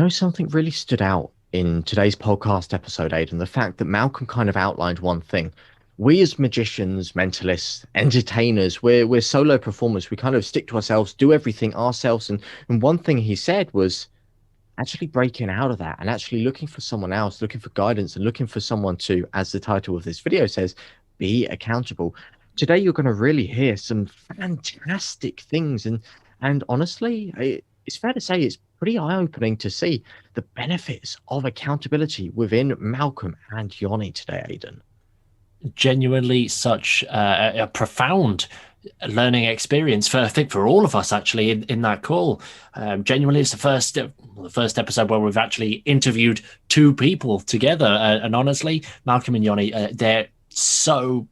Something really stood out in today's podcast episode, Aidan, the fact that Malcolm kind of outlined one thing. We as magicians, mentalists, entertainers, we're solo performers. We kind of stick to ourselves, do everything ourselves. And one thing he said was actually breaking out of that and actually looking for someone else, looking for guidance and looking for someone to, as the title of this video says, be accountable. Today, you're going to really hear some fantastic things. And honestly, it's fair to say it's pretty eye-opening to see the benefits of accountability within Malcolm and Joni today, Aidan. Genuinely such a profound learning experience for I think for all of us actually in that call. Genuinely, it's the first episode where we've actually interviewed two people together, and honestly, Malcolm and Joni, they're so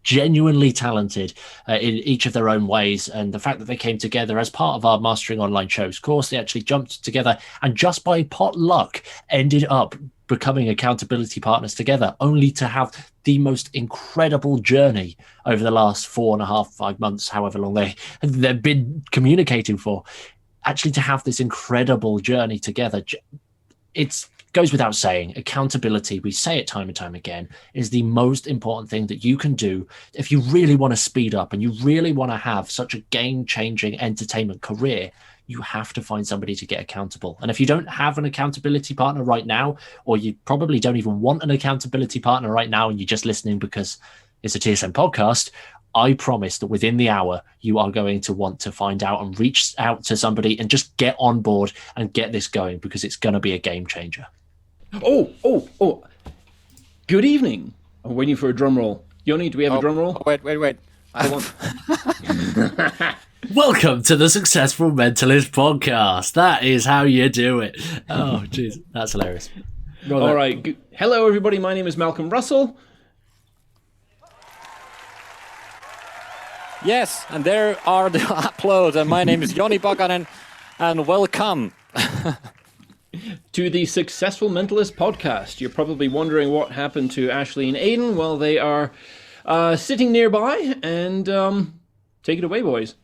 genuinely talented in each of their own ways, and the fact that they came together as part of our Mastering Online Shows course, they actually jumped together and just by pot luck ended up becoming accountability partners together, only to have the most incredible journey over the last 4.5, 5 months, however long they've been communicating for. Actually, to have this incredible journey together, it goes without saying, accountability, we say it time and time again, is the most important thing that you can do if you really want to speed up and you really want to have such a game-changing entertainment career. You have to find somebody to get accountable. And if you don't have an accountability partner right now, or you probably don't even want an accountability partner right now, and you're just listening because it's a TSM podcast, I promise that within the hour, you are going to want to find out and reach out to somebody and just get on board and get this going, because it's going to be a game changer. Oh. Good evening. I'm waiting for a drum roll. Joni, do we have a drum roll? Wait. I want... Welcome to the Successful Mentalist podcast. That is how you do it. Oh, jeez. That's hilarious. All right. Hello, everybody. My name is Malcolm Russell. Yes, and there are the applause. And my name is Joni Pakanen, and welcome to the Successful Mentalist podcast. You're probably wondering what happened to Ashley and Aidan. Well, they are sitting nearby, and take it away, boys.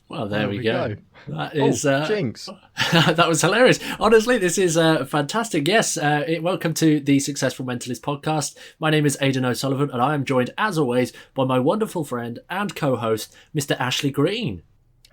Well, there we go. That is jinx. That was hilarious. Honestly, this is fantastic. Yes, welcome to the Successful Mentalist podcast. My name is Aidan O'Sullivan, and I am joined, as always, by my wonderful friend and co-host, Mr. Ashley Green.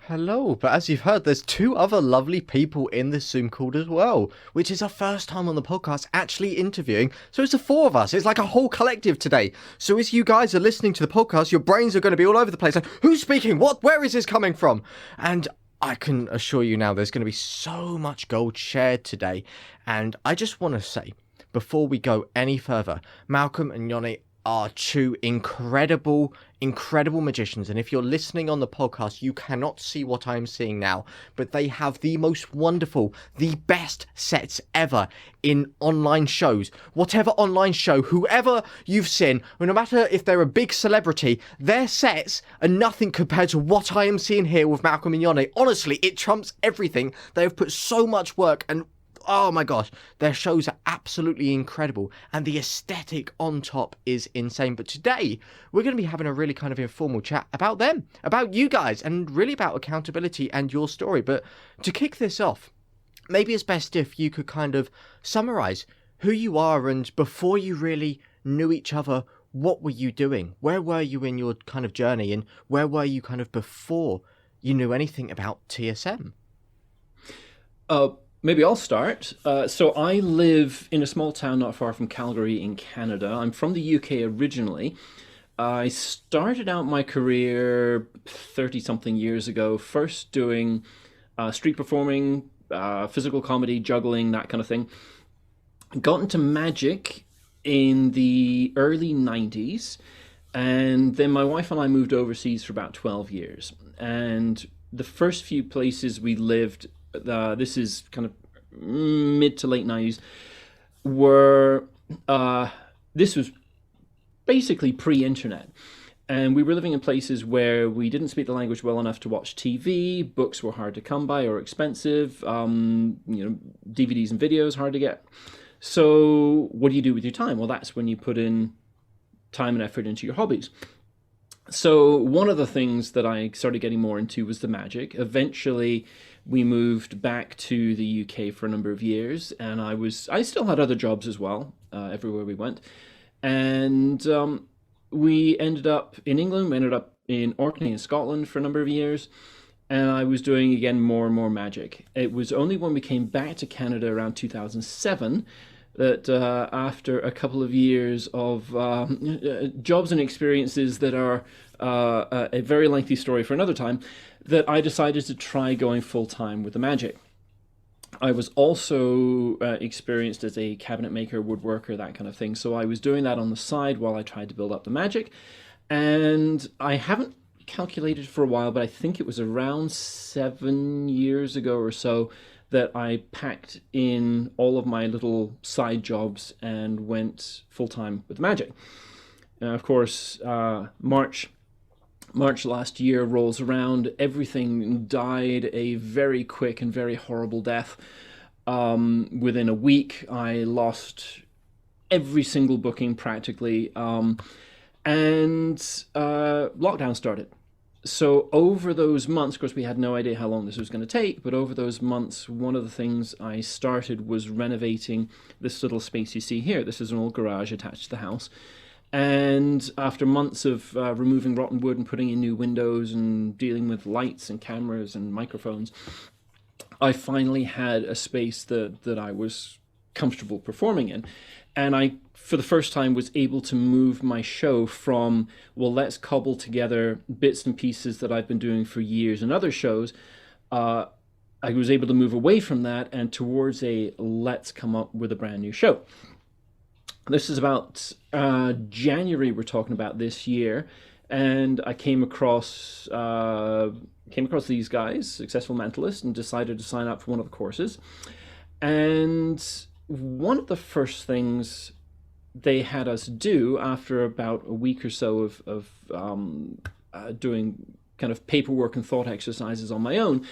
Hello, but as you've heard, there's two other lovely people in this Zoom call as well, which is our first time on the podcast actually interviewing. So it's the four of us. It's like a whole collective today. So as you guys are listening to the podcast, your brains are going to be all over the place. Like, who's speaking? What? Where is this coming from? And I can assure you now there's going to be so much gold shared today. And I just want to say, before we go any further, Malcolm and Joni are two incredible magicians, and if you're listening on the podcast, you cannot see what I'm seeing now, but they have the most wonderful, the best sets ever in online shows. Whatever online show, whoever you've seen, no matter if they're a big celebrity, their sets are nothing compared to what I am seeing here with Malcolm and Joni. Honestly, it trumps everything. They have put so much work, and oh my gosh, their shows are absolutely incredible, and the aesthetic on top is insane. But today, we're going to be having a really kind of informal chat about them, about you guys, and really about accountability and your story. But to kick this off, maybe it's best if you could kind of summarize who you are, and before you really knew each other, what were you doing? Where were you in your kind of journey, and where were you kind of before you knew anything about TSM? Maybe I'll start. So I live in a small town not far from Calgary in Canada. I'm from the UK originally. I started out my career 30-something years ago, first doing street performing, physical comedy, juggling, that kind of thing. Got into magic in the early 90s, and then my wife and I moved overseas for about 12 years. And the first few places we lived, this is kind of mid to late 90s, were this was basically pre-internet, and we were living in places where we didn't speak the language well enough to watch TV. Books were hard to come by or expensive. DVDs and videos hard to get. So what do you do with your time? Well, that's when you put in time and effort into your hobbies. So one of the things that I started getting more into was the magic. Eventually, we moved back to the UK for a number of years, and I still had other jobs as well, everywhere we went. And we ended up in England, we ended up in Orkney in Scotland for a number of years, and I was doing again more and more magic. It was only when we came back to Canada around 2007 that after a couple of years of jobs and experiences that are a very lengthy story for another time, that I decided to try going full-time with the magic. I was also experienced as a cabinet maker, woodworker, that kind of thing. So I was doing that on the side while I tried to build up the magic. And I haven't calculated for a while, but I think it was around 7 years ago or so that I packed in all of my little side jobs and went full-time with magic. Of course, March last year rolls around, everything died a very quick and very horrible death. Within a week, I lost every single booking practically, and lockdown started. So over those months, of course, we had no idea how long this was going to take, but over those months, one of the things I started was renovating this little space you see here. This is an old garage attached to the house. And after months of removing rotten wood and putting in new windows and dealing with lights and cameras and microphones, I finally had a space that I was comfortable performing in. And I, for the first time, was able to move my show from, well, let's cobble together bits and pieces that I've been doing for years in other shows. I was able to move away from that and towards a let's come up with a brand new show. This is about January we're talking about this year, and I came across these guys, Successful Mentalist, and decided to sign up for one of the courses. And one of the first things they had us do after about a week or so of doing kind of paperwork and thought exercises on my own,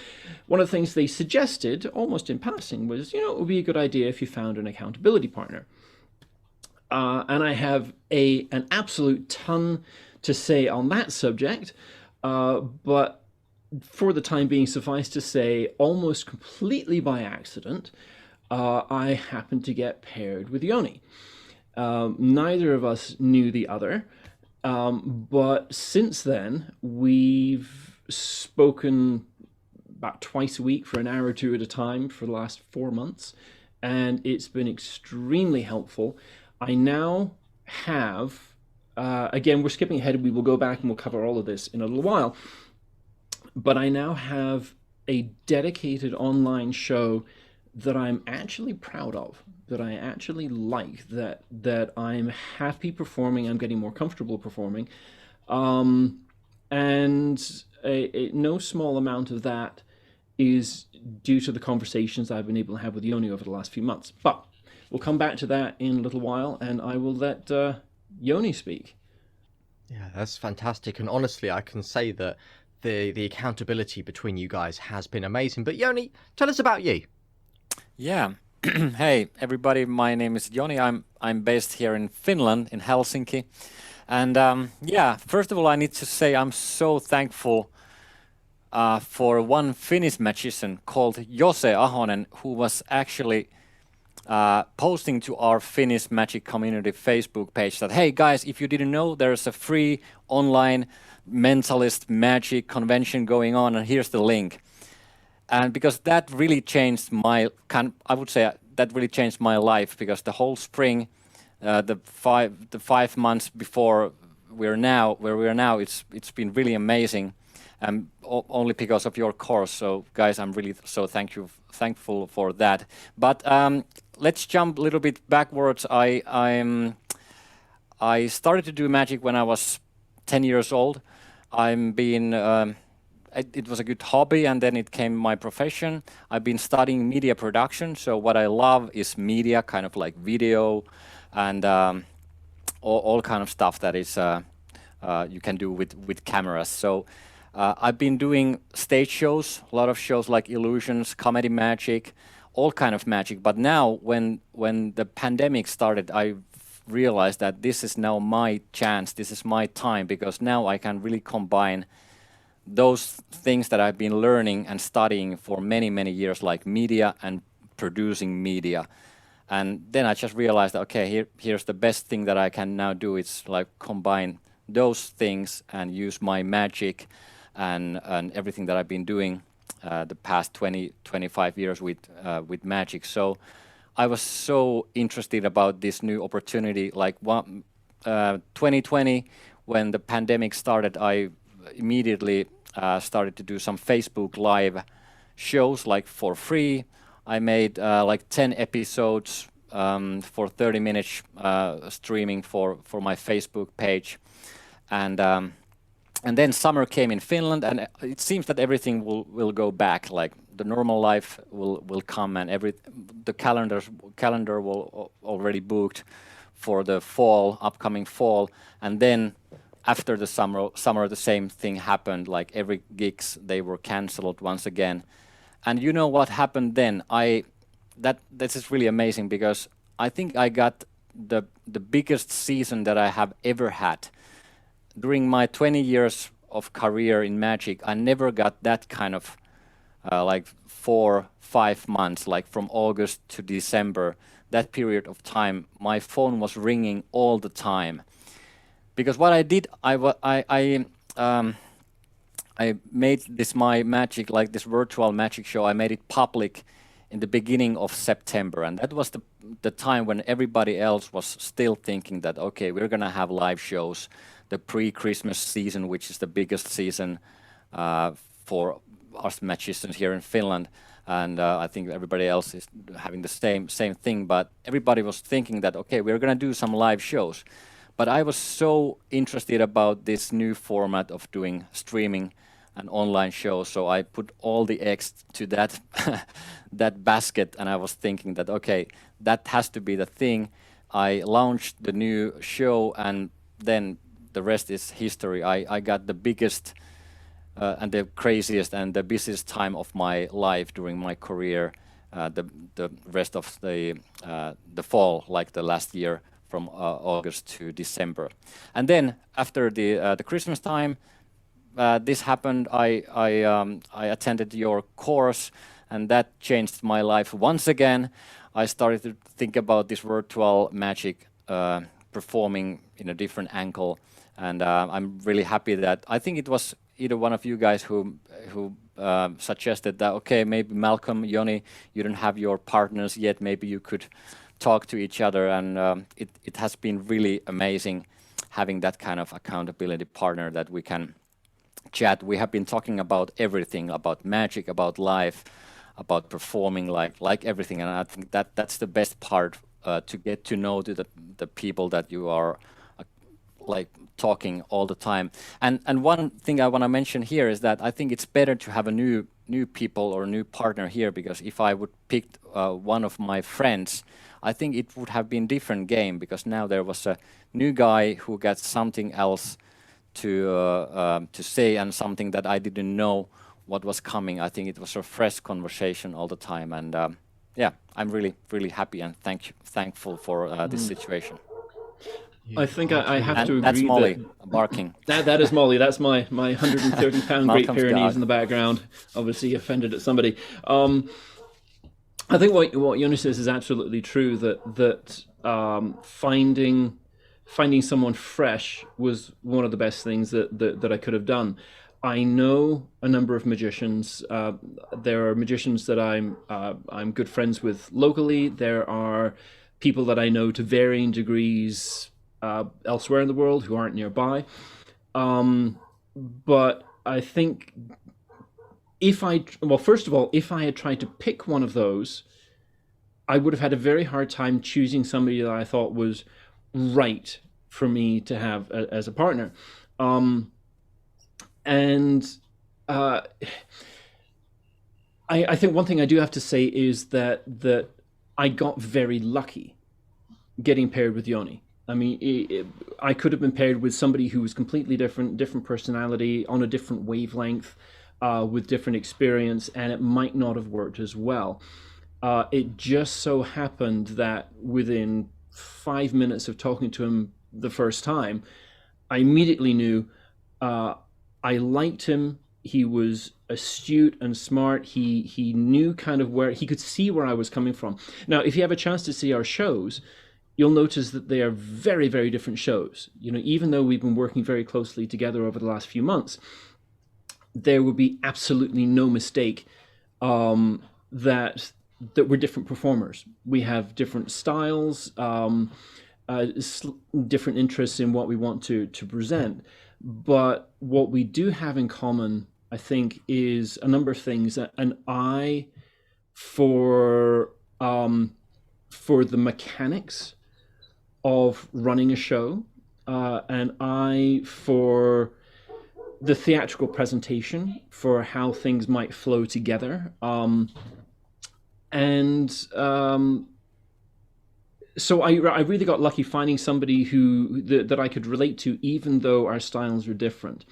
one of the things they suggested, almost in passing, was, it would be a good idea if you found an accountability partner. And I have an absolute ton to say on that subject, but for the time being, suffice to say, almost completely by accident, I happened to get paired with Joni. Neither of us knew the other, but since then, we've spoken about twice a week for an hour or two at a time for the last 4 months, and it's been extremely helpful. I now have, again, we're skipping ahead, we will go back and we'll cover all of this in a little while, but I now have a dedicated online show that I'm actually proud of, that I actually like, that I'm happy performing, I'm getting more comfortable performing, and no small amount of that is due to the conversations I've been able to have with Joni over the last few months. But we'll come back to that in a little while, and I will let Joni speak. Yeah, that's fantastic. And honestly, I can say that the accountability between you guys has been amazing. But Joni, tell us about you. Yeah. Hey, everybody. My name is Joni. I'm based here in Finland, in Helsinki. And first of all, I need to say I'm so thankful for one Finnish magician called Jose Ahonen, who was actually posting to our Finnish Magic Community Facebook page that, hey guys, if you didn't know, there's a free online Mentalist magic convention going on, and here's the link. And because that really changed I would say that really changed my life, because the whole spring, the 5 months before where we are now, it's been really amazing, only because of your course. So guys, I'm really so thankful for that. But let's jump a little bit backwards. I started to do magic when I was 10 years old. It was a good hobby, and then it became my profession. I've been studying media production, so what I love is media, kind of like video and all kind of stuff that is you can do with cameras. So I've been doing stage shows, a lot of shows like illusions, comedy magic, all kind of magic. But now when the pandemic started, I realized that this is now my chance, this is my time, because now I can really combine those things that I've been learning and studying for many, many years, like media and producing media. And then I just realized, okay, here's the best thing that I can now do. It's like combine those things and use my magic and everything that I've been doing the past 25 years with magic. So I was so interested about this new opportunity. Like 2020, when the pandemic started, I immediately started to do some Facebook Live shows, like for free. I made like 10 episodes for 30 minutes streaming for my Facebook page. And then summer came in Finland, and it seems that everything will go back. Like the normal life will come, and the calendar will already booked for the upcoming fall. And then after the summer, the same thing happened. Like every gigs, they were cancelled once again. And you know what happened then? This is really amazing, because I think I got the biggest season that I have ever had. During my 20 years of career in magic, I never got that kind of like 4-5 months, like from August to December. That period of time, my phone was ringing all the time. Because what I did, I made this my magic, like this virtual magic show. I made it public in the beginning of September, and that was the time when everybody else was still thinking that, okay, we're gonna have live shows, the pre-Christmas season, which is the biggest season for us magicians here in Finland, and I think everybody else is having the same thing. But everybody was thinking that, okay, we're gonna do some live shows. But I was so interested about this new format of doing streaming and online shows, so I put all the eggs to that that basket, and I was thinking that, okay, that has to be the thing. I launched the new show, and then the rest is history. I got the biggest and the craziest and the busiest time of my life during my career, the rest of the fall, like the last year, from August to December. And then after the Christmas time, this happened. I attended your course, and that changed my life once again. I started to think about this virtual magic, performing in a different angle, and I'm really happy that I think it was either one of you guys who suggested that, okay, maybe Malcolm, Joni, you don't have your partners yet, maybe you could talk to each other, and it has been really amazing having that kind of accountability partner that we can chat. We have been talking about everything, about magic, about life, about performing, like everything, and I think that's the best part, to get to know the people that you are like talking all the time. And one thing I want to mention here is that I think it's better to have a new people or a new partner here, because if I would pick one of my friends, I think it would have been different game, because now there was a new guy who got something else to say, and something that I didn't know what was coming. I think it was a fresh conversation all the time, and yeah, I'm really happy and thankful for this situation. I think I have to agree. That's Molly barking. That is Molly. That's my 130-pound Great Pyrenees in the background. Obviously offended at somebody. I think what Joni says is absolutely true. That finding someone fresh was one of the best things that I could have done. I know a number of magicians. There are magicians that I'm good friends with locally. There are people that I know to varying degrees elsewhere in the world who aren't nearby. But I think first of all, if I had tried to pick one of those, I would have had a very hard time choosing somebody that I thought was right for me to have as a partner. I think one thing I do have to say is that I got very lucky getting paired with Joni. I mean, I could have been paired with somebody who was completely different personality, on a different wavelength, with different experience, and it might not have worked as well. It just so happened that within 5 minutes of talking to him the first time, I immediately knew I liked him. He was astute and smart. He knew kind of where he could see where I was coming from. Now, if you have a chance to see our shows, you'll notice that they are very, very different shows. You know, even though we've been working very closely together over the last few months, there would be absolutely no mistake that we're different performers. We have different styles, different interests in what we want to present. But what we do have in common, I think, is a number of things. An eye for the mechanics of running a show, an eye for the theatrical presentation, for how things might flow together, so I really got lucky finding somebody that I could relate to, even though our styles are different.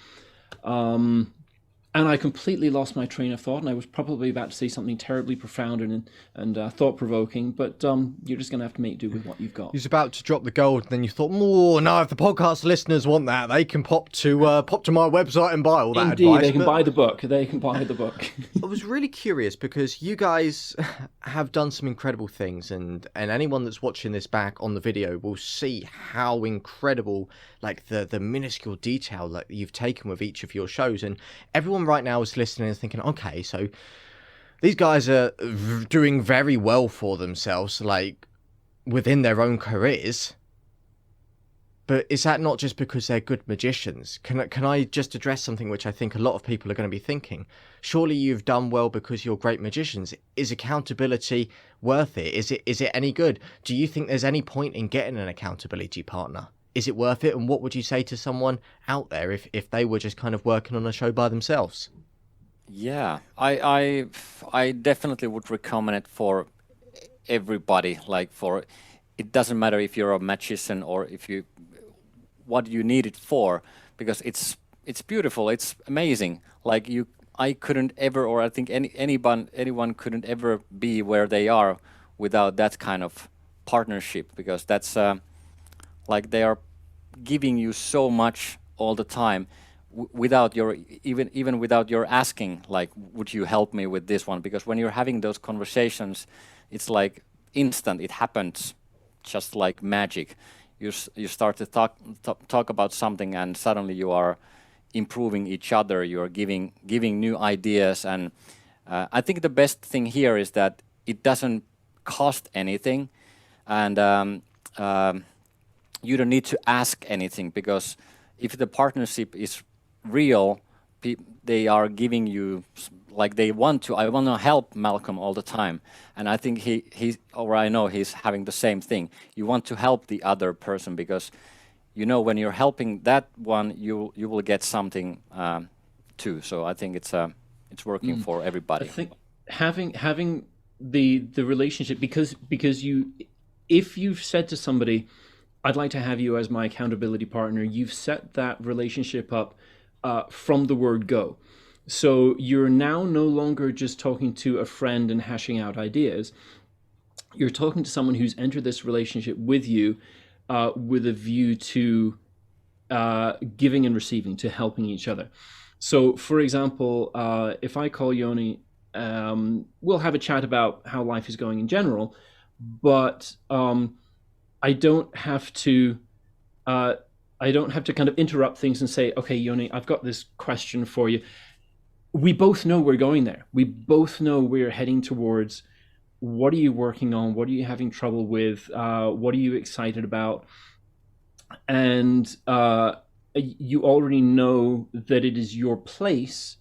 And I completely lost my train of thought, and I was probably about to say something terribly profound and thought-provoking, but you're just going to have to make do with what you've got. You was about to drop the gold, and then you thought, oh, no, if the podcast listeners want that, they can pop to my website and buy all that Indeed, advice. they can buy the book. They can buy the book. I was really curious because you guys have done some incredible things, and anyone that's watching this back on the video will see how incredible, like, the minuscule detail that you've taken with each of your shows. And everyone right now is listening and thinking, okay, so these guys are doing very well for themselves, like, within their own careers. But is that not just because they're good magicians? Can I just address something which I think a lot of people are going to be thinking? Surely you've done well because you're great magicians. Is accountability worth it? Is it any good? Do you think there's any point in getting an accountability partner? Is it worth it? And what would you say to someone out there if they were just kind of working on a show by themselves? Yeah, I definitely would recommend it for everybody. Like, for it doesn't matter if you're a magician or what you need it for, because it's beautiful, it's amazing. Like, I couldn't ever, or I think anyone couldn't ever be where they are without that kind of partnership, because that's like, they are giving you so much all the time without your even without your asking, like, would you help me with this one? Because when you're having those conversations, it's like instant. It happens just like magic. You start to talk about something, and suddenly you are improving each other. You are giving new ideas, and I think the best thing here is that it doesn't cost anything, and you don't need to ask anything, because if the partnership is real, they are giving you, like, I want to help Malcolm all the time, and I think I know he's having the same thing. You want to help the other person, because you know when you're helping that one, you will get something too. So I think it's working for everybody. I think having the relationship, because if you've said to somebody, I'd like to have you as my accountability partner, you've set that relationship up from the word go. So you're now no longer just talking to a friend and hashing out ideas. You're talking to someone who's entered this relationship with you with a view to giving and receiving, to helping each other. So, for example, if I call Joni, we'll have a chat about how life is going in general, but I don't have to kind of interrupt things and say, okay, Joni, I've got this question for you. We both know we're going there. We both know we're heading towards, what are you working on? What are you having trouble with? What are you excited about? And you already know that it is your place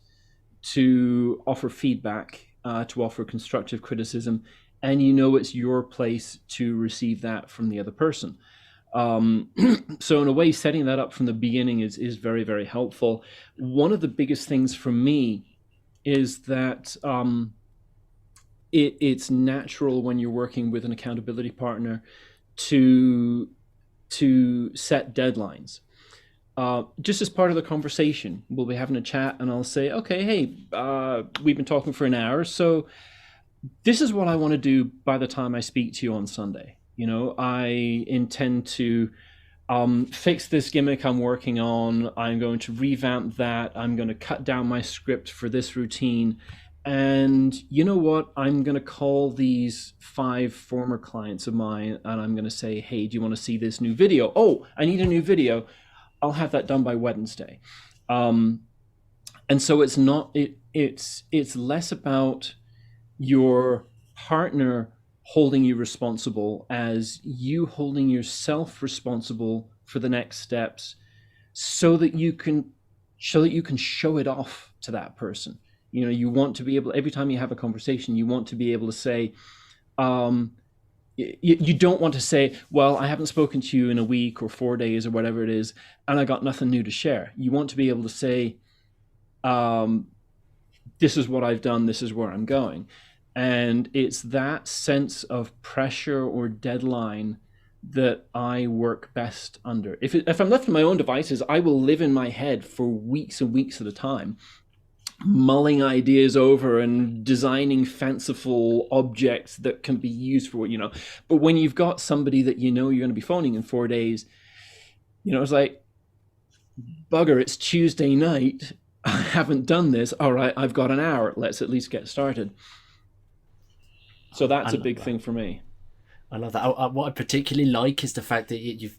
to offer feedback, to offer constructive criticism, and you know it's your place to receive that from the other person. So in a way, setting that up from the beginning is very, very helpful. One of the biggest things for me is that it's natural when you're working with an accountability partner to set deadlines. Just as part of the conversation, we'll be having a chat and I'll say, okay, hey, we've been talking for an hour, so this is what I want to do by the time I speak to you on Sunday. I intend to fix this gimmick I'm working on. I'm going to revamp that. I'm going to cut down my script for this routine. And you know what? I'm going to call these 5 former clients of mine and I'm going to say, hey, do you want to see this new video? Oh, I need a new video. I'll have that done by Wednesday. And so it's not, it's less about your partner holding you responsible as you holding yourself responsible for the next steps so that you can show it off to that person. You want to be able, every time you have a conversation, you want to be able to say, you don't want to say, well, I haven't spoken to you in a week or 4 days or whatever it is, and I got nothing new to share. You want to be able to say, this is what I've done, this is where I'm going. And it's that sense of pressure or deadline that I work best under. If I'm left to my own devices, I will live in my head for weeks and weeks at a time, mulling ideas over and designing fanciful objects that can be used for, But when you've got somebody that you're going to be phoning in 4 days, it's like, bugger, it's Tuesday night. I haven't done this. All right, I've got an hour. Let's at least get started. So that's a big thing for me. I love that. What I particularly like is the fact that you've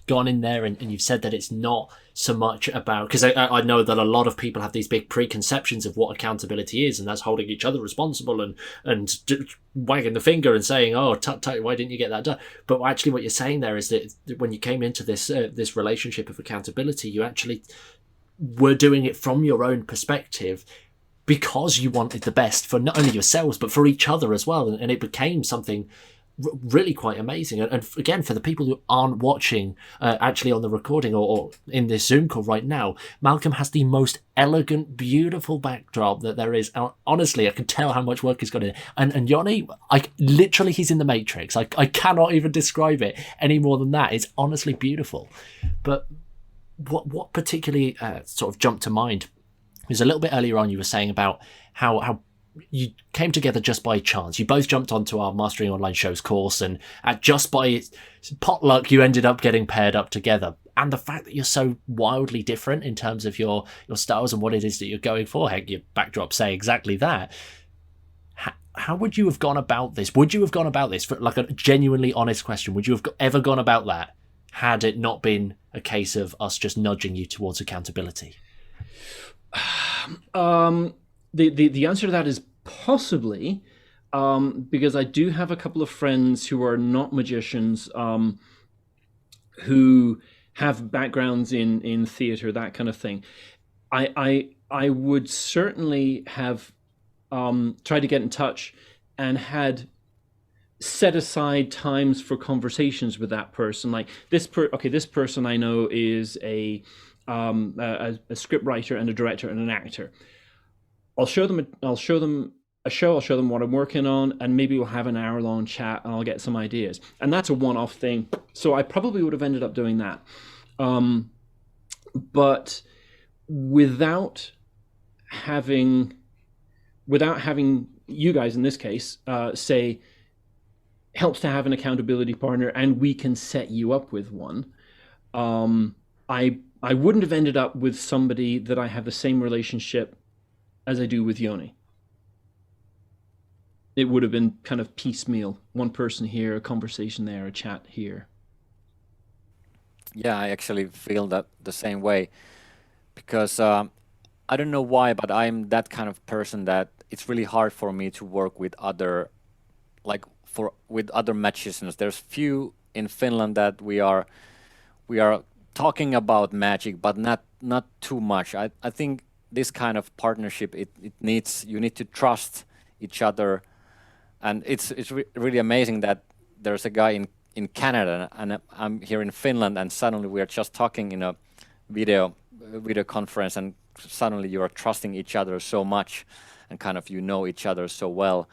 gone in there and you've said that it's not so much about, because I know that a lot of people have these big preconceptions of what accountability is, and that's holding each other responsible and wagging the finger and saying, oh, tut, why didn't you get that done? But actually what you're saying there is that when you came into this relationship of accountability, you actually were doing it from your own perspective, because you wanted the best for not only yourselves but for each other as well, and it became something really quite amazing. And again, for the people who aren't watching actually on the recording or in this Zoom call right now, Malcolm has the most elegant, beautiful backdrop that there is. Honestly, I can tell how much work he's got in it. And Joni, literally, he's in the Matrix. I cannot even describe it any more than that. It's honestly beautiful. But what particularly sort of jumped to mind was a little bit earlier on, you were saying about how you came together just by chance. You both jumped onto our Mastering Online Shows course, and just by potluck, you ended up getting paired up together. And the fact that you're so wildly different in terms of your styles and what it is that you're going for, heck, your backdrops say exactly that. How would you have gone about this? Would you have gone about this, for like a genuinely honest question, would you have ever gone about that had it not been a case of us just nudging you towards accountability? The answer to that is possibly, because I do have a couple of friends who are not magicians, who have backgrounds in theater, that kind of thing. I would certainly have tried to get in touch and had set aside times for conversations with that person. Like this person I know is a script writer and a director and an actor. I'll show them a show, I'll show them what I'm working on, and maybe we'll have an hour-long chat and I'll get some ideas. And that's a one-off thing. So I probably would have ended up doing that. But without having you guys in this case say, helps to have an accountability partner and we can set you up with one, I wouldn't have ended up with somebody that I have the same relationship as I do with Joni. It would have been kind of piecemeal. One person here, a conversation there, a chat here. Yeah, I actually feel that the same way, because I don't know why, but I'm that kind of person that it's really hard for me to work with other magicians. There's few in Finland that we are talking about magic, but not too much. I think this kind of partnership, you need to trust each other, and it's really amazing that there's a guy in Canada and I'm here in Finland, and suddenly we are just talking in a video conference, and suddenly you are trusting each other so much, and kind of you know each other so well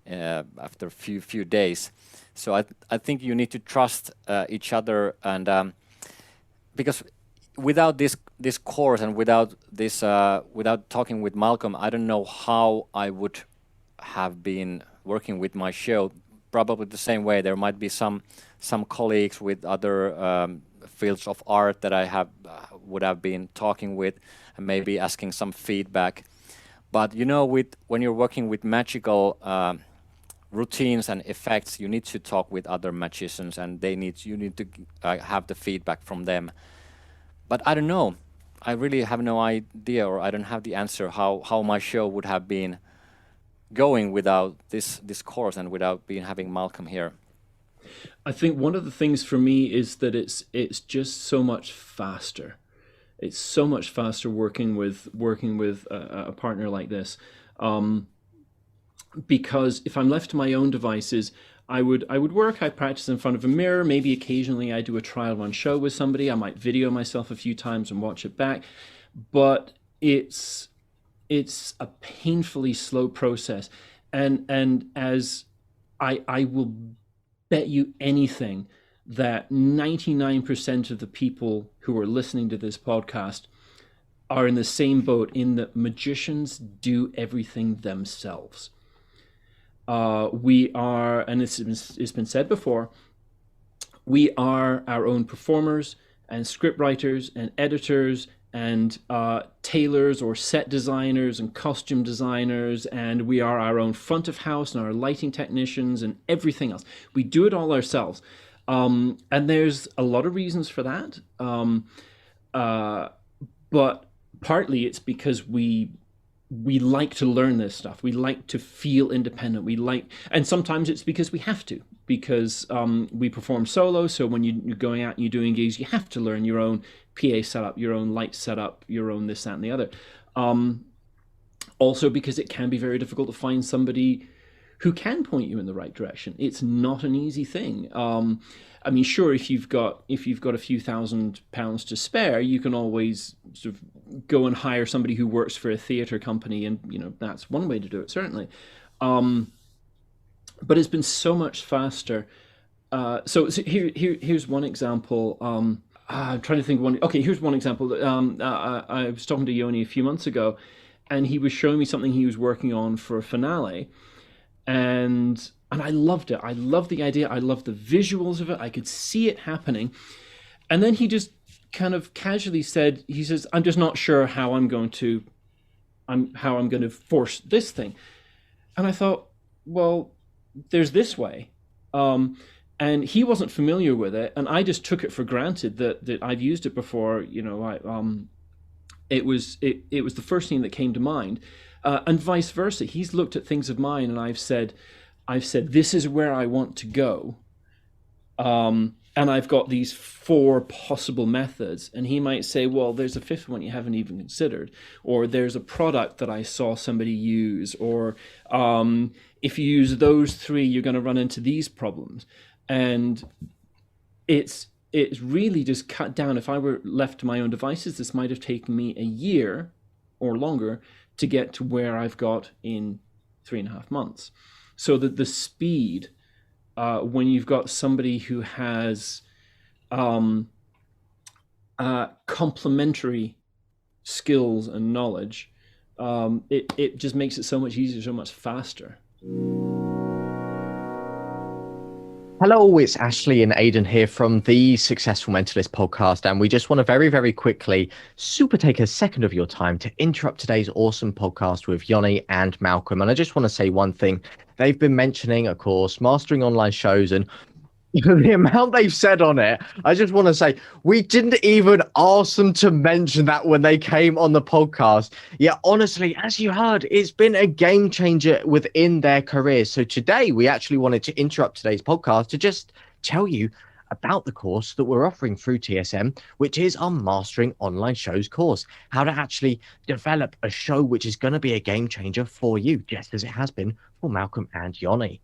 after a few days. So I think you need to trust each other, and because without this course and without talking with Malcolm, I don't know how I would have been working with my show, probably the same way. There might be some colleagues with other fields of art that I would have been talking with and maybe asking some feedback. But when you're working with magical routines and effects, you need to talk with other magicians, and you need to have the feedback from them. But I don't know. I really have no idea, or I don't have the answer how my show would have been going without this course and without having Malcolm here. I think one of the things for me is that it's just so much faster. It's so much faster working with a partner like this, because if I'm left to my own devices, I would work. I practice in front of a mirror. Maybe occasionally I do a trial run show with somebody. I might video myself a few times and watch it back, but it's a painfully slow process, and as I will bet you anything that 99% of the people who are listening to this podcast are in the same boat, in that magicians do everything themselves. We are, and it's been said before, we are our own performers and script writers and editors and tailors or set designers and costume designers, and we are our own front of house and our lighting technicians and everything else. We do it all ourselves. And there's a lot of reasons for that. But partly it's because we like to learn this stuff. We like to feel independent. And sometimes it's because we have to, because we perform solo. So when you're going out and you're doing gigs, you have to learn your own PA setup, your own light setup, your own this, that, and the other. Also because it can be very difficult to find somebody who can point you in the right direction. It's not an easy thing. I mean, sure, if you've got a few £1,000s to spare, you can always sort of go and hire somebody who works for a theatre company, and that's one way to do it, certainly. But it's been so much faster. So here's one example. I'm trying to think of one. Okay, here's one example. I was talking to Joni a few months ago, and he was showing me something he was working on for a finale. And I loved it. I loved the idea. I loved the visuals of it. I could see it happening. And then he just kind of casually said, he says, "I'm just not sure how I'm going to force this thing." And I thought, well, there's this way. And he wasn't familiar with it, and I just took it for granted that I've used it before. It was the first thing that came to mind. And vice versa. He's looked at things of mine, and I've said, this is where I want to go. And I've got these 4 possible methods. And he might say, well, there's a 5th one you haven't even considered. Or there's a product that I saw somebody use. Or if you use those 3, you're going to run into these problems. And it's really just cut down. If I were left to my own devices, this might have taken me a year or longer to get to where I've got in 3.5 months. So that the speed, when you've got somebody who has complementary skills and knowledge, it just makes it so much easier, so much faster. Hello, it's Ashley and Aidan here from the Successful Mentalist podcast, and we just want to very, very quickly take a second of your time to interrupt today's awesome podcast with Joni and Malcolm. And I just want to say one thing. They've been mentioning, of course, mastering online shows, and the amount they've said on it, I just want to say, we didn't even ask them to mention that when they came on the podcast. Yeah, honestly, as you heard, it's been a game changer within their careers. So today, we actually wanted to interrupt today's podcast to just tell you about the course that we're offering through TSM, which is our Mastering Online Shows course. How to actually develop a show which is going to be a game changer for you, just as it has been for Malcolm and Joni.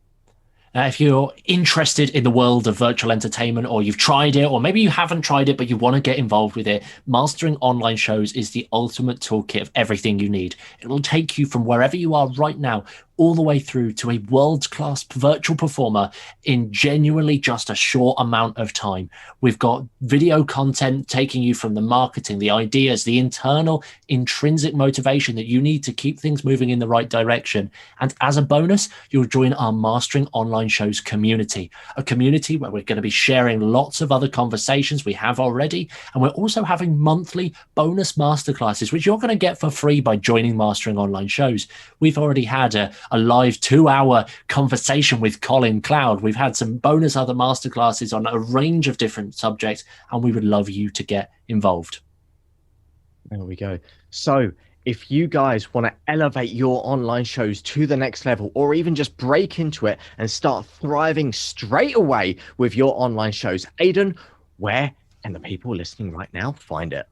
If you're interested in the world of virtual entertainment, or you've tried it, or maybe you haven't tried it, but you want to get involved with it, Mastering Online Shows is the ultimate toolkit of everything you need. It will take you from wherever you are right now all the way through to a world-class virtual performer in genuinely just a short amount of time. We've got video content taking you from the marketing, the ideas, the internal intrinsic motivation that you need to keep things moving in the right direction. And as a bonus, you'll join our Mastering Online Shows community, a community where we're going to be sharing lots of other conversations we have already. And we're also having monthly bonus masterclasses, which you're going to get for free by joining Mastering Online Shows. We've already had a live 2-hour conversation with Colin Cloud. We've had some bonus other masterclasses on a range of different subjects, and we would love you to get involved. There we go. So if you guys want to elevate your online shows to the next level, or even just break into it and start thriving straight away with your online shows, Aidan, where can the people listening right now find it?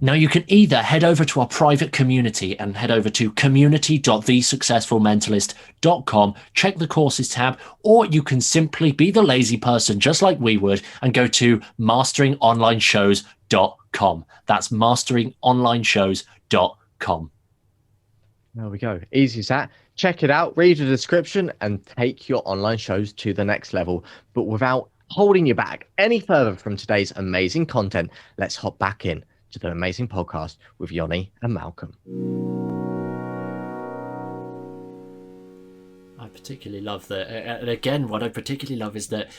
Now, you can either head over to our private community and head over to community.thesuccessfulmentalist.com, check the courses tab, or you can simply be the lazy person just like we would and go to masteringonlineshows.com. That's masteringonlineshows.com. There we go. Easy as that. Check it out, read the description, and take your online shows to the next level. But without holding you back any further from today's amazing content, let's hop back in to the amazing podcast with Joni and Malcolm. I particularly love that. And again, what I particularly love is that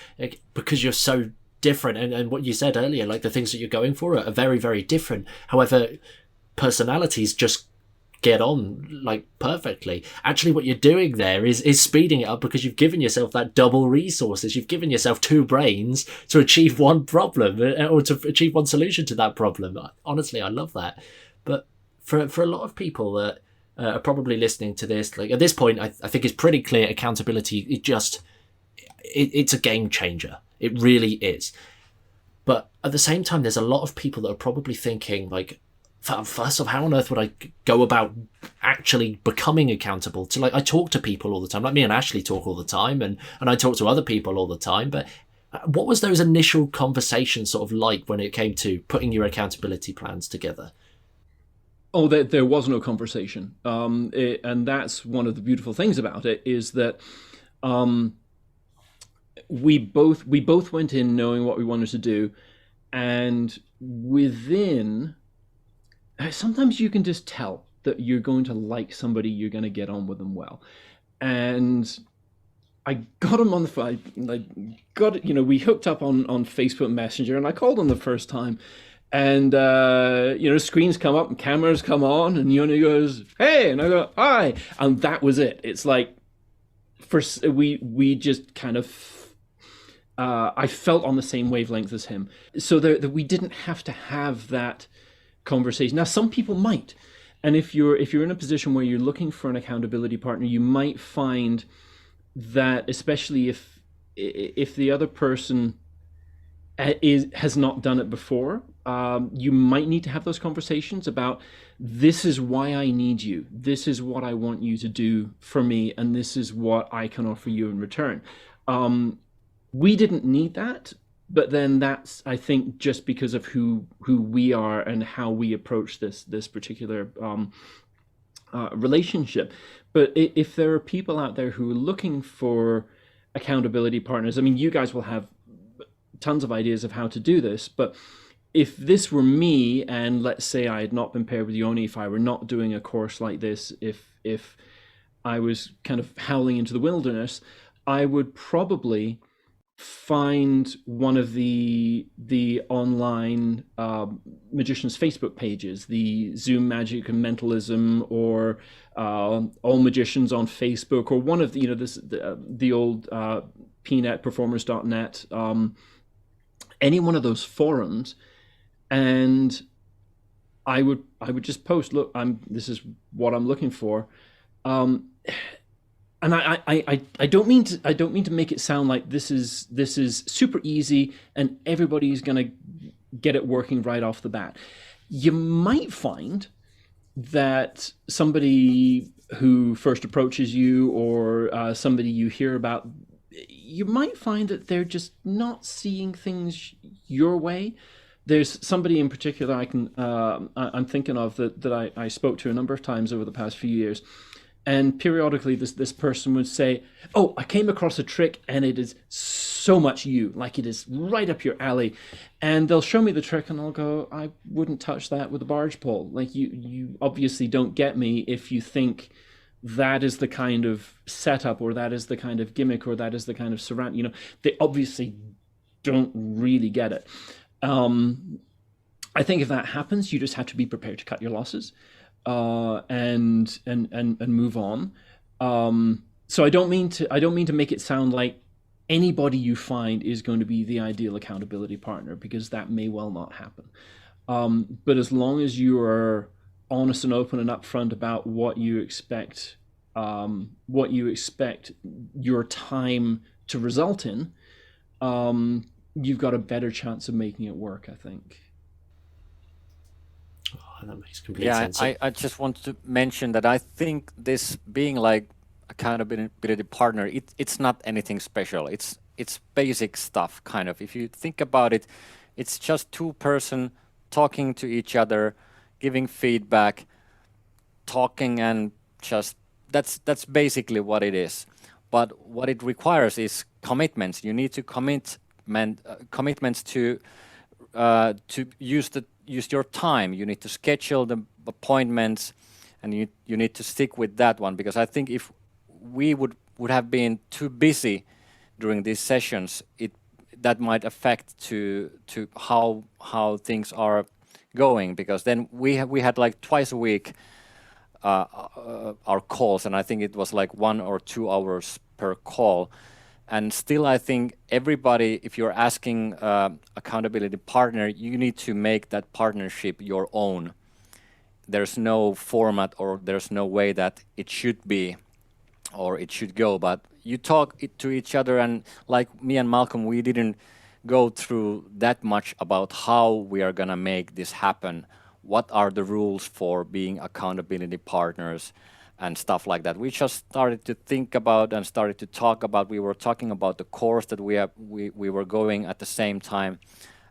because you're so different, and what you said earlier, like the things that you're going for are very, very different. However, personalities just get on like perfectly. Actually, what you're doing there is speeding it up, because you've given yourself that double resources. You've given yourself 2 brains to achieve one problem, or to achieve one solution to that problem. Honestly, I love that. But for a lot of people that are probably listening to this, like at this point, I think it's pretty clear accountability. It's a game changer. It really is. But at the same time, there's a lot of people that are probably thinking, like, first off, how on earth would I go about actually becoming accountable to, like, I talk to people all the time, like me and Ashley talk all the time, and I talk to other people all the time, but what was those initial conversations sort of like when it came to putting your accountability plans together? Oh, there was no conversation. And that's one of the beautiful things about it, is that we both went in knowing what we wanted to do, and within, sometimes you can just tell that you're going to like somebody, you're going to get on with them well. And I got him on the phone. We hooked up on Facebook Messenger, and I called him the first time. And, screens come up and cameras come on, and Joni goes, "Hey," and I go, "Hi." And that was it. It's like, we just kind of, I felt on the same wavelength as him. So that we didn't have to have that conversation. Now, some people might, and if you're in a position where you're looking for an accountability partner, you might find that, especially if the other person has not done it before, you might need to have those conversations about, this is why I need you, this is what I want you to do for me, and this is what I can offer you in return. We didn't need that. But then that's, I think, just because of who we are and how we approach this particular relationship. But if there are people out there who are looking for accountability partners, I mean, you guys will have tons of ideas of how to do this. But if this were me, and let's say I had not been paired with Joni, if I were not doing a course like this, if I was kind of howling into the wilderness, I would probably find one of the online magicians' Facebook pages, the Zoom Magic and Mentalism, or All Magicians on Facebook, or one of the the old pnetperformers.net, any one of those forums, and I would just post, "Look, this is what I'm looking for." And I don't mean to make it sound like this is super easy and everybody's gonna get it working right off the bat. You might find that somebody who first approaches you, or somebody you hear about, you might find that they're just not seeing things your way. There's somebody in particular I'm thinking of that I spoke to a number of times over the past few years. And periodically this person would say, oh, I came across a trick and it is so much you, like it is right up your alley. And they'll show me the trick and I'll go, I wouldn't touch that with a barge pole. Like you obviously don't get me if you think that is the kind of setup, or that is the kind of gimmick, or that is the kind of surround, they obviously don't really get it. I think if that happens, you just have to be prepared to cut your losses. And move on. So I don't mean to make it sound like anybody you find is going to be the ideal accountability partner, because that may well not happen. But as long as you are honest and open and upfront about what you expect your time to result in, you've got a better chance of making it work, I think. Oh, that makes complete sense. I just want to mention that I think this being like accountability partner, it's not anything special. It's basic stuff, kind of. If you think about it, it's just two person talking to each other, giving feedback, talking, and just that's basically what it is. But what it requires is commitments. You need to commitments to use your time. You need to schedule the appointments, and you need to stick with that one, because I think if we would have been too busy during these sessions, that might affect to how things are going, because then we had like twice a week our calls, and I think it was like 1 or 2 hours per call. And still, I think everybody, if you're asking accountability partner, you need to make that partnership your own. There's no format, or there's no way that it should be or it should go, but you talk to each other. And like me and Malcolm, we didn't go through that much about how we are going to make this happen. What are the rules for being accountability partners and stuff like that. We just started to think about and started to talk about. We were talking about the course that we were going at the same time,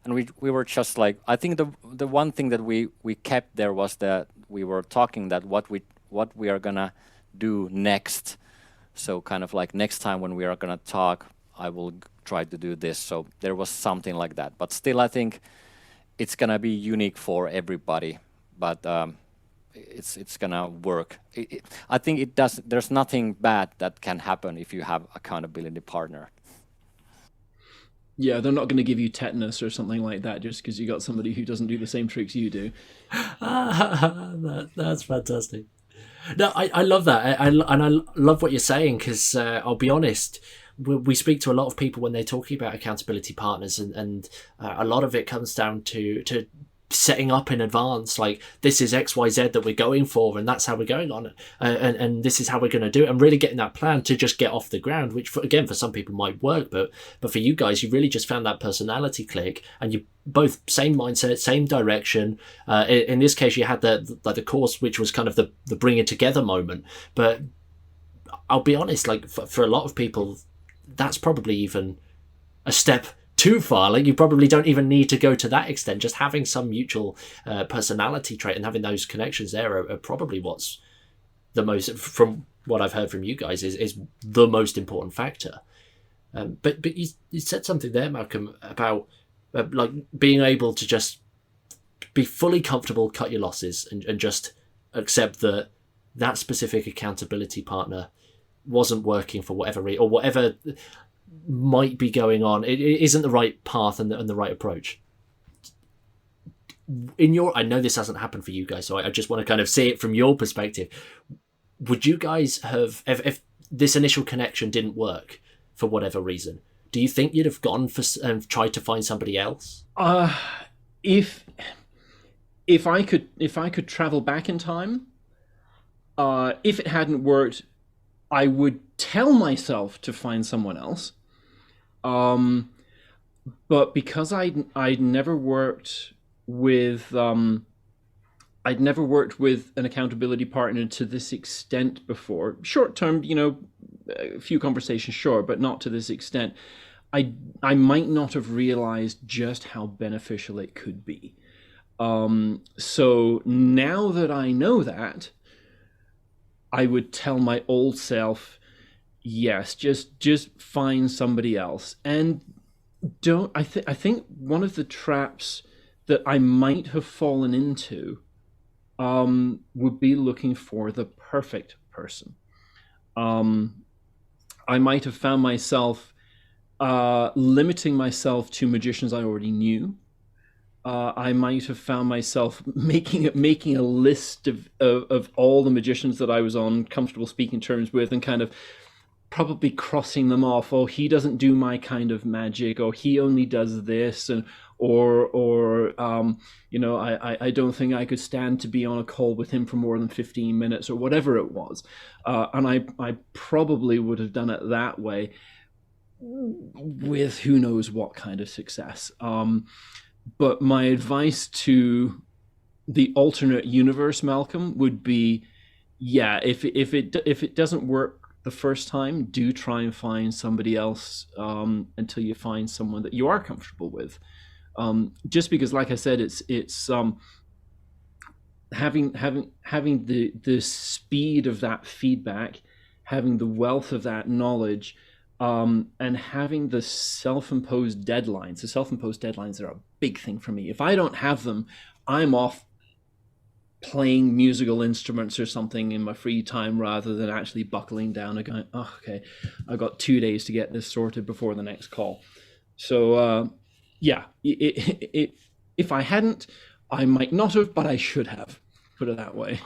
and we were just like, I think the one thing that we kept there was that we were talking that what we are gonna do next. So kind of like next time when we are gonna talk, I will try to do this. So there was something like that. But still, I think it's gonna be unique for everybody. But it's gonna work. I think it does. There's nothing bad that can happen if you have accountability partner. Yeah, they're not going to give you tetanus or something like that just because you got somebody who doesn't do the same tricks you do. That's fantastic. No, I love that, and I love what you're saying, because I'll be honest, we speak to a lot of people when they're talking about accountability partners, and a lot of it comes down to setting up in advance, like this is XYZ that we're going for, and that's how we're going on it, and this is how we're going to do it, and really getting that plan to just get off the ground, which for some people might work, but for you guys, you really just found that personality click, and you both same mindset, same direction. In this case, you had the course, which was kind of the bringing together moment. But I'll be honest, like for a lot of people, that's probably even a step too far. Like you probably don't even need to go to that extent. Just having some mutual personality trait and having those connections there are probably what's the most, from what I've heard from you guys, is the most important factor. But you said something there, Malcolm, about like being able to just be fully comfortable, cut your losses, and just accept that specific accountability partner wasn't working for whatever reason, or whatever might be going on. It isn't the right path and the right approach. I know this hasn't happened for you guys, so I just want to kind of see it from your perspective. Would you guys have, if this initial connection didn't work for whatever reason, do you think you'd have gone for and tried to find somebody else? If I could travel back in time, if it hadn't worked, I would tell myself to find someone else. But because I'd never worked with an accountability partner to this extent before. Short term, a few conversations, sure, but not to this extent. I might not have realized just how beneficial it could be. So now that I know that, I would tell my old self, yes, just find somebody else. And I think one of the traps that I might have fallen into would be looking for the perfect person. I might have found myself limiting myself to magicians I already knew. I might have found myself making a list of all the magicians that I was on comfortable speaking terms with, and kind of probably crossing them off. Oh, he doesn't do my kind of magic, or he only does this, and or I don't think I could stand to be on a call with him for more than 15 minutes, or whatever it was. And I probably would have done it that way, with who knows what kind of success. But my advice to the alternate universe, Malcolm, would be, yeah, if it doesn't work the first time, do try and find somebody else until you find someone that you are comfortable with. Just because, like I said, it's having the speed of that feedback, having the wealth of that knowledge, and having the self-imposed deadlines. The self-imposed deadlines are a big thing for me. If I don't have them, I'm off playing musical instruments or something in my free time, rather than actually buckling down and going, oh, okay, I've got 2 days to get this sorted before the next call. So yeah, if I hadn't, I might not have, but I should have, put it that way.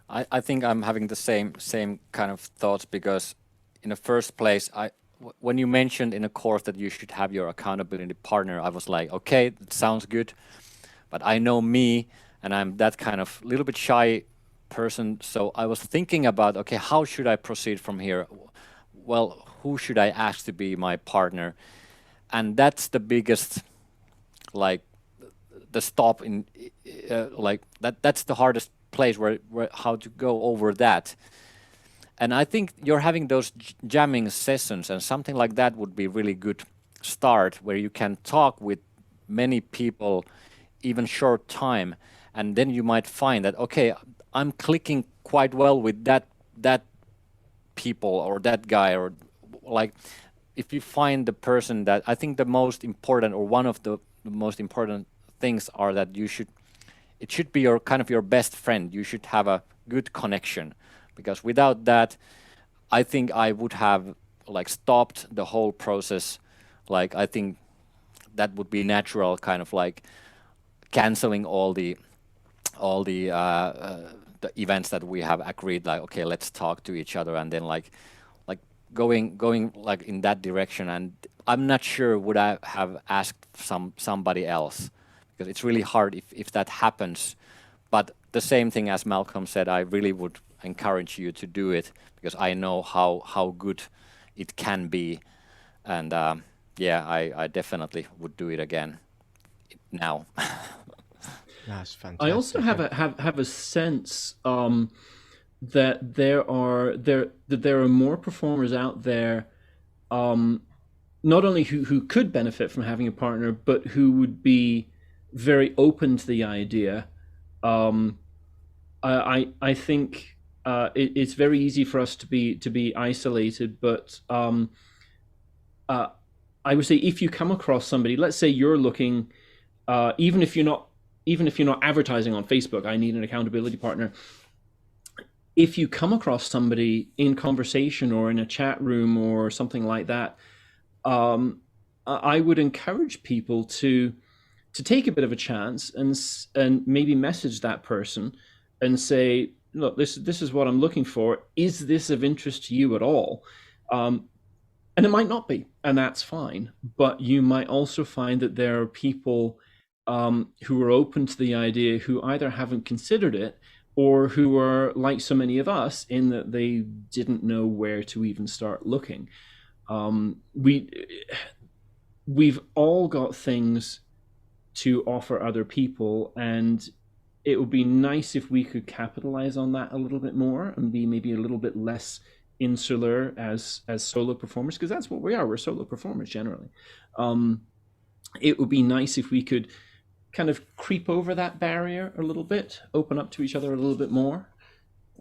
I think I'm having the same kind of thoughts, because in the first place, when you mentioned in a course that you should have your accountability partner, I was like, okay, that sounds good, but I know me, and I'm that kind of little bit shy person. So I was thinking about, okay, how should I proceed from here? Well, who should I ask to be my partner? And that's the biggest, like, the stop in, like that's the hardest place where how to go over that. And I think you're having those jamming sessions, and something like that would be really good start, where you can talk with many people, even short time, and then you might find that, okay, I'm clicking quite well with that people or that guy, or like, if you find the person that, I think the most important, or one of the most important things are that it should be your kind of your best friend. You should have a good connection, because without that, I think I would have like stopped the whole process. Like, I think that would be natural, kind of like canceling all the events that we have agreed, like, okay, let's talk to each other, and then like going like in that direction. And I'm not sure would I have asked somebody else, because it's really hard if that happens. But the same thing as Malcolm said, I really would encourage you to do it, because I know how good it can be. And yeah, I definitely would do it again now. That's fantastic. I also have a sense that there are more performers out there, not only who could benefit from having a partner, but who would be very open to the idea. I think it's very easy for us to be isolated, but I would say, if you come across somebody, let's say you're looking, even if you're not advertising on Facebook, I need an accountability partner. If you come across somebody in conversation or in a chat room or something like that, I would encourage people to take a bit of a chance and maybe message that person and say, look, this is what I'm looking for. Is this of interest to you at all? And it might not be, and that's fine. But you might also find that there are people who are open to the idea, who either haven't considered it, or who are like so many of us, in that they didn't know where to even start looking. We've all got things to offer other people, and it would be nice if we could capitalize on that a little bit more and be maybe a little bit less insular as solo performers, because that's what we are. We're solo performers generally. It would be nice if we could kind of creep over that barrier a little bit, open up to each other a little bit more.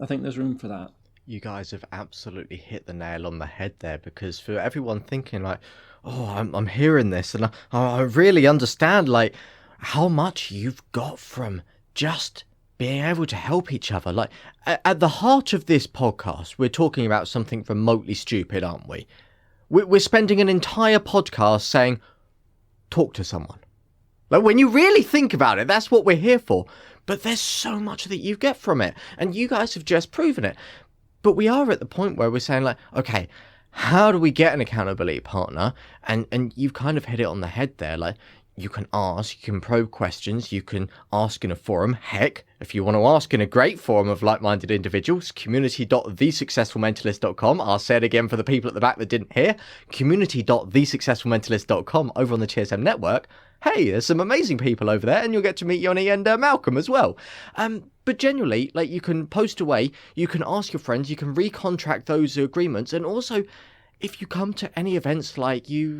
I think there's room for that. You guys have absolutely hit the nail on the head there, because for everyone thinking like, oh, I'm hearing this and I really understand like how much you've got from just being able to help each other. Like at the heart of this podcast, we're talking about something remotely stupid, aren't we? We're spending an entire podcast saying, talk to someone. Like when you really think about it, that's what we're here for. But there's so much that you get from it, and you guys have just proven it. But we are at the point where we're saying like, okay, how do we get an accountability partner? And you've kind of hit it on the head there. Like you can ask, you can probe questions, you can ask in a forum. Heck, if you want to ask in a great forum of like-minded individuals, community.thesuccessfulmentalist.com. I'll say it again for the people at the back that didn't hear. Community.thesuccessfulmentalist.com over on the TSM network. Hey, there's some amazing people over there, and you'll get to meet Joni and Malcolm as well. But generally, like you can post away, you can ask your friends, you can recontract those agreements, and also if you come to any events like you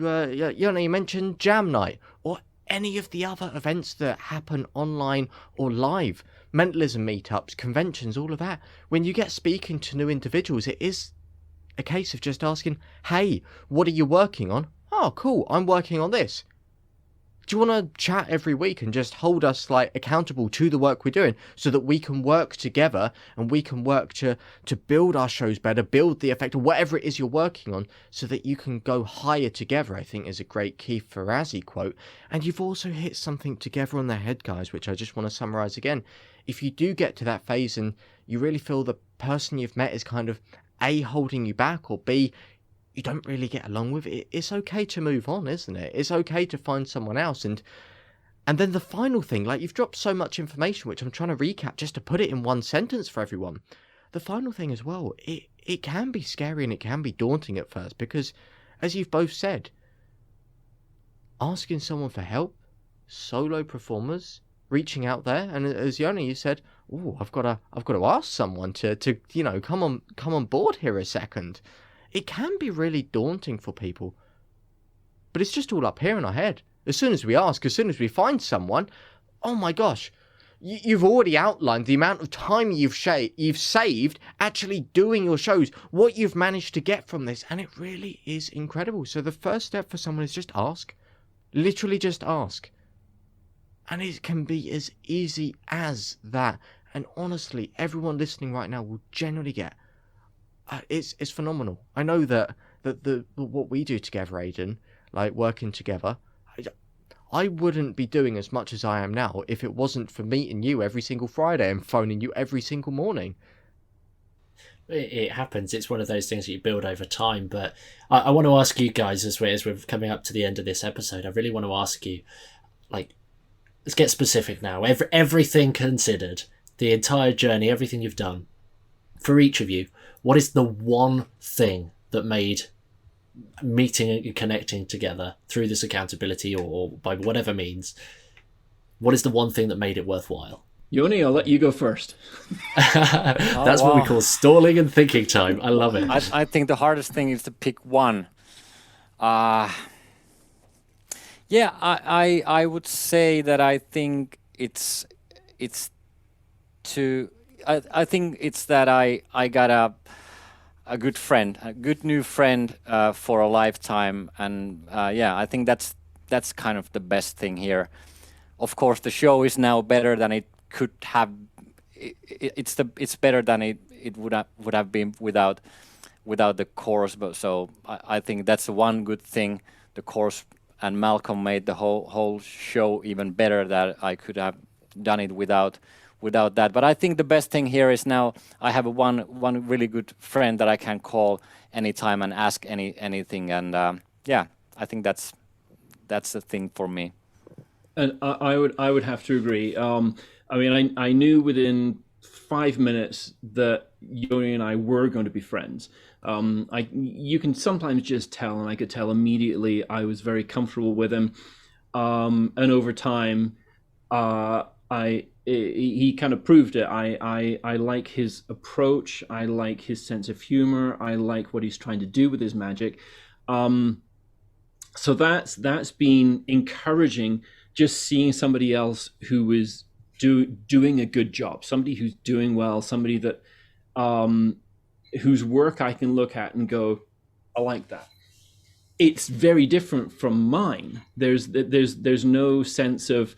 mentioned Jam Night or any of the other events that happen online or live, mentalism meetups, conventions, all of that, when you get speaking to new individuals, it is a case of just asking, hey, what are you working on? Oh, cool, I'm working on this. Do you want to chat every week and just hold us like accountable to the work we're doing so that we can work together and we can work to build our shows better, build the effect, or whatever it is you're working on, so that you can go higher together, I think is a great Keith Ferrazzi quote. And you've also hit something together on the head, guys, which I just want to summarize again. If you do get to that phase and you really feel the person you've met is kind of A, holding you back, or B, you don't really get along with it, it's okay to move on, isn't it? It's okay to find someone else. And then the final thing, like you've dropped so much information, which I'm trying to recap just to put it in one sentence for everyone. The final thing as well, it can be scary and it can be daunting at first, because as you've both said, asking someone for help, solo performers, reaching out there, and as Joni, you said, oh, I've got to ask someone to come on board here a second. It can be really daunting for people, but it's just all up here in our head. As soon as we ask, as soon as we find someone, oh my gosh, you've already outlined the amount of time you've saved actually doing your shows, what you've managed to get from this, and it really is incredible. So the first step for someone is just ask. Literally just ask. And it can be as easy as that. And honestly, everyone listening right now will generally get it's phenomenal. I know that the what we do together, Aidan, like working together, I wouldn't be doing as much as I am now if it wasn't for meeting you every single Friday and phoning you every single morning. It happens. It's one of those things that you build over time. But I want to ask you guys, as we're coming up to the end of this episode, I really want to ask you, like, let's get specific now. Everything considered, the entire journey, everything you've done, for each of you, what is the one thing that made meeting and connecting together through this accountability or by whatever means, what is the one thing that made it worthwhile? Joni, I'll let you go first. That's what we call stalling and thinking time. I love it. I think the hardest thing is to pick one. I would say that I think it's that I got a good friend, a good new friend for a lifetime, and I think that's kind of the best thing here. Of course, the show is now better than it could have. It's better than it would have been without the course. But so I think that's one good thing. The course and Malcolm made the whole show even better. That I could have done it without that. But I think the best thing here is now I have one really good friend that I can call anytime and ask anything. And I think that's the thing for me. And I would have to agree. I mean, I knew within 5 minutes that Joni and I were going to be friends. You can sometimes just tell, and I could tell immediately I was very comfortable with him. And over time, he kind of proved it. I like his approach. I like his sense of humor. I like what he's trying to do with his magic. So that's been encouraging. Just seeing somebody else who is doing a good job, somebody who's doing well, somebody that whose work I can look at and go, I like that. It's very different from mine. There's no sense of,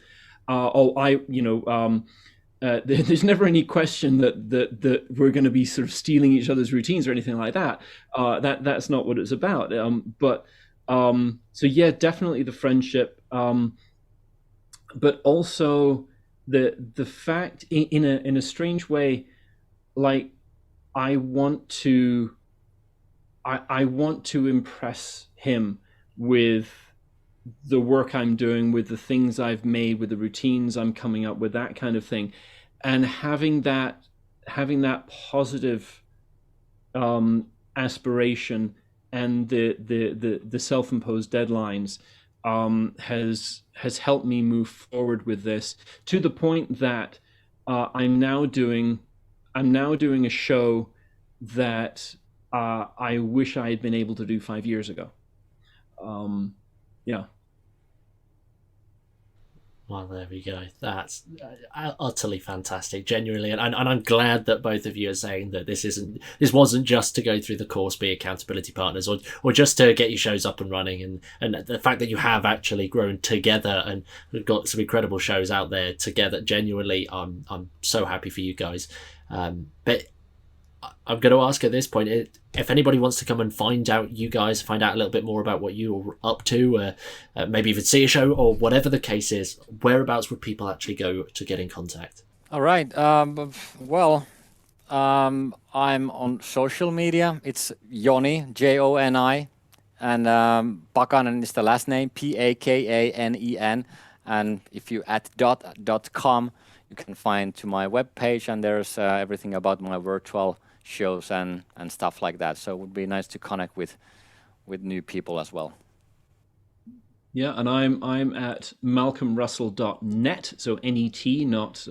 there's never any question that we're going to be sort of stealing each other's routines or anything like that. That's not what it's about. So yeah, definitely the friendship, but also the fact in a strange way, like I want to impress him with the work I'm doing, with the things I've made, with the routines I'm coming up with, that kind of thing, and having that positive aspiration and the self-imposed deadlines has helped me move forward with this, to the point that I'm now doing a show that I wish I had been able to do 5 years ago. Yeah. Well, there we go. That's utterly fantastic, genuinely, and I'm glad that both of you are saying that this wasn't just to go through the course, be accountability partners, or just to get your shows up and running, and the fact that you have actually grown together and we've got some incredible shows out there together. Genuinely, I'm so happy for you guys. But I'm going to ask at this point, if anybody wants to come and find out you guys, find out a little bit more about what you're up to, maybe even see a show or whatever the case is, whereabouts would people actually go to get in contact? All right. I'm on social media. It's Joni, Joni, and Pakanen is the last name, Pakanen. And if you add .com, you can find to my webpage, and there's everything about my virtual shows and stuff like that. So it would be nice to connect with new people as well. Yeah, and I'm at malcolmrussell.net, so net, not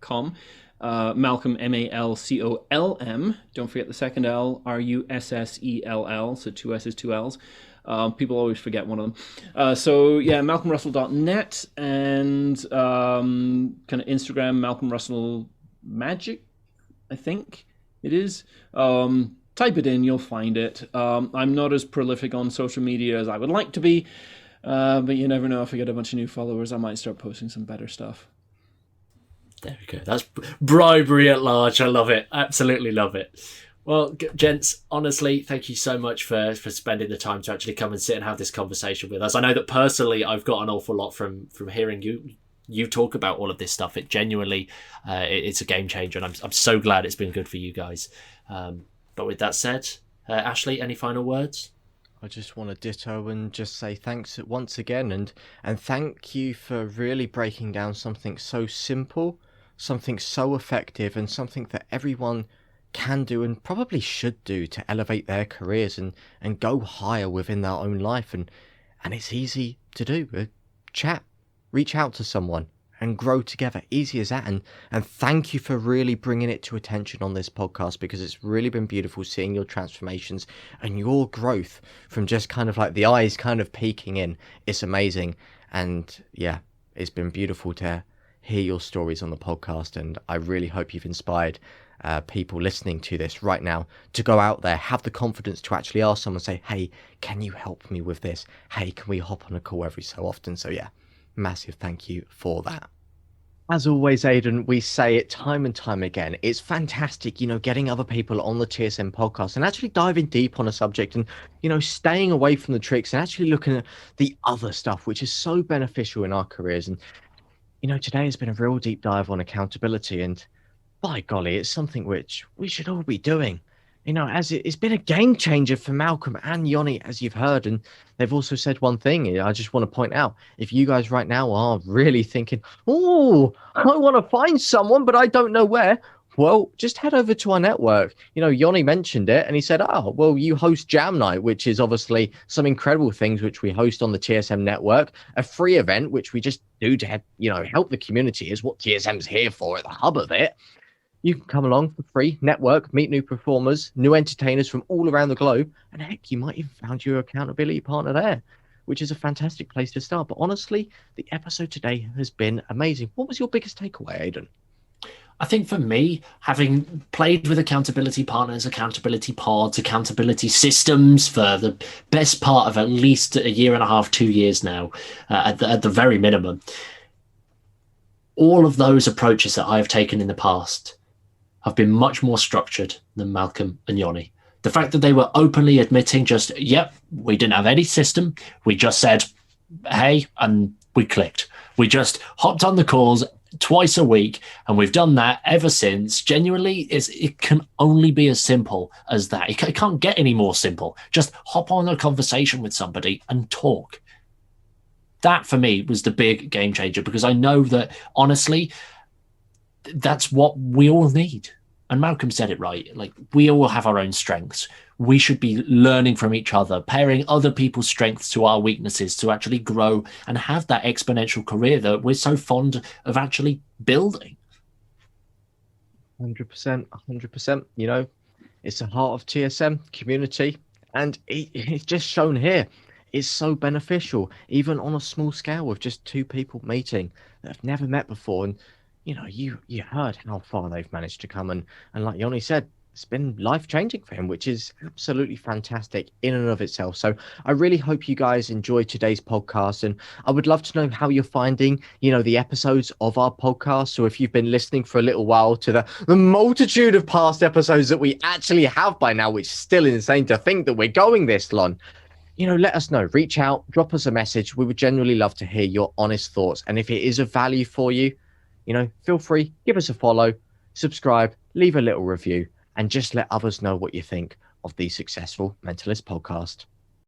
com. Malcolm, Malcolm. Don't forget the second L, Russell, so 2 S's, 2 L's. People always forget one of them. So yeah, malcolmrussell.net, and kind of Instagram, Malcolm Russell Magic, I think it is. Type it in, you'll find it. I'm not as prolific on social media as I would like to be, but you never know. If I get a bunch of new followers, I might start posting some better stuff. There we go. That's bribery at large. I love it. Absolutely love it. Well, gents, honestly, thank you so much for spending the time to actually come and sit and have this conversation with us. I know that personally I've got an awful lot from hearing you talk about all of this stuff. It genuinely, it's a game changer, and I'm so glad it's been good for you guys. But with that said, Ashley, any final words? I just want to ditto and just say thanks once again, and thank you for really breaking down something so simple, something so effective, and something that everyone can do and probably should do to elevate their careers and go higher within their own life. And it's easy to do. Chat, reach out to someone and grow together. Easy as that. And thank you for really bringing it to attention on this podcast, because it's really been beautiful seeing your transformations and your growth from just kind of like the eyes kind of peeking in. It's amazing. And yeah, it's been beautiful to hear your stories on the podcast. And I really hope you've inspired people listening to this right now to go out there, have the confidence to actually ask someone, say, hey, can you help me with this? Hey, can we hop on a call every so often? So yeah, massive thank you for that. As always, Aidan, we say it time and time again. It's fantastic, getting other people on the TSM podcast and actually diving deep on a subject and, staying away from the tricks and actually looking at the other stuff, which is so beneficial in our careers. And, today has been a real deep dive on accountability, and by golly, it's something which we should all be doing. As it's been a game changer for Malcolm and Joni, as you've heard. And they've also said one thing I just want to point out. If you guys right now are really thinking, oh, I want to find someone, but I don't know where, well, just head over to our network. Joni mentioned it, and he said, oh, well, you host Jam Night, which is obviously some incredible things which we host on the TSM network, a free event, which we just do to, help the community, is what TSM's here for, at the hub of it. You can come along for free, network, meet new performers, new entertainers from all around the globe, and heck, you might even found your accountability partner there, which is a fantastic place to start. But honestly, the episode today has been amazing. What was your biggest takeaway, Aidan? I think for me, having played with accountability partners, accountability pods, accountability systems for the best part of at least a year and a half, 2 years now, at the very minimum, all of those approaches that I have taken in the past have been much more structured than Malcolm and Joni. The fact that they were openly admitting just, yep, we didn't have any system. We just said, hey, and we clicked. We just hopped on the calls twice a week, and we've done that ever since. Genuinely, it can only be as simple as that. It can't get any more simple. Just hop on a conversation with somebody and talk. That for me was the big game changer, because I know that honestly, that's what we all need. And Malcolm said it right. Like, we all have our own strengths. We should be learning from each other, pairing other people's strengths to our weaknesses to actually grow and have that exponential career that we're so fond of actually building. 100%, 100%. You know, it's the heart of TSM community, and it's just shown here. It's so beneficial, even on a small scale, with just two people meeting that have never met before. And you know, you heard how far they've managed to come, and like Joni said, it's been life-changing for him, which is absolutely fantastic in and of itself. So I really hope you guys enjoyed today's podcast, and I would love to know how you're finding, you know, the episodes of our podcast. So if you've been listening for a little while to the multitude of past episodes that we actually have by now, which is still insane to think that we're going this long, you know, let us know. Reach out, drop us a message. We would genuinely love to hear your honest thoughts. And if it is of value for you, you know, feel free, give us a follow, subscribe, leave a little review, and just let others know what you think of the Successful Mentalist podcast.